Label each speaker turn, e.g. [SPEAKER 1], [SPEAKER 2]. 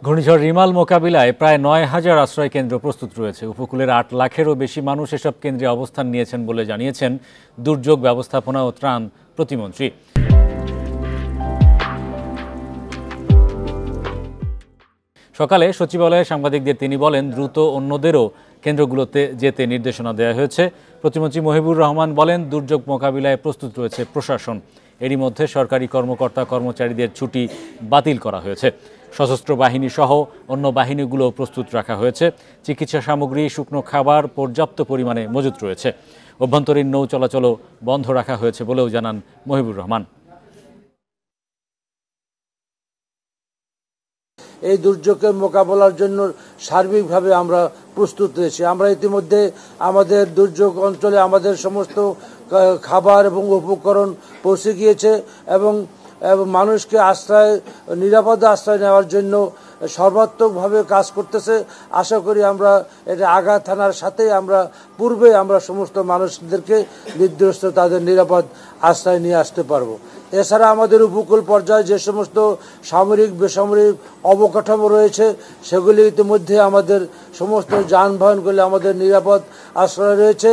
[SPEAKER 1] ঘূর্ণিঝড় রিমাল মোকাবিলায় প্রায় ৯,০০০ আশ্রয় কেন্দ্র প্রস্তুত রয়েছে। উপকূলের ৮ লাখেরও বেশি মানুষ এসব কেন্দ্রে অবস্থান নিয়েছেন বলে জানিয়েছেন দুর্যোগ ব্যবস্থাপনা ও ত্রাণ প্রতিমন্ত্রী। সকালে সচিবালয়ে সাংবাদিকদের তিনি বলেন, দ্রুত অন্যদেরও কেন্দ্রগুলোতে যেতে নির্দেশনা দেওয়া হয়েছে। প্রতিমন্ত্রী মহিবুর রহমান বলেন, দুর্যোগ মোকাবিলায় প্রস্তুত রয়েছে প্রশাসন। এরই মধ্যে সরকারি কর্মকর্তা কর্মচারীদের ছুটি বাতিল করা হয়েছে। সশস্ত্র বাহিনী সহ অন্য বাহিনীগুলো প্রস্তুত রাখা হয়েছে। চিকিৎসা সামগ্রী, শুকনো খাবার পর্যাপ্ত পরিমাণে মজুত রয়েছে। অভ্যন্তরীণ নৌ চলাচলও বন্ধ রাখা হয়েছে বলেও জানান মহিবুর রহমান।
[SPEAKER 2] এই দুর্যোগের মোকাবেলার জন্য সার্বিকভাবে আমরা প্রস্তুত রয়েছি। আমরা ইতিমধ্যে আমাদের দুর্যোগ অঞ্চলে আমাদের সমস্ত খাবার এবং উপকরণ পৌঁছে গিয়েছে এবং মানুষকে নিরাপদ আশ্রয় নেওয়ার জন্য সর্বাত্মকভাবে কাজ করতেছে। আশা করি আমরা এটা আঘাত থানার সাথে পূর্বে আমরা সমস্ত মানুষদেরকে নির্দিষ্ট তাদের নিরাপদ আশ্রয় নিয়ে আসতে পারবো। এছাড়া আমাদের উপকূল পর্যায়ে যে সমস্ত সামরিক বেসামরিক অবকাঠামো রয়েছে সেগুলি ইতিমধ্যে আমাদের সমস্ত যানবাহনগুলি আমাদের নিরাপদ আশ্রয় রয়েছে।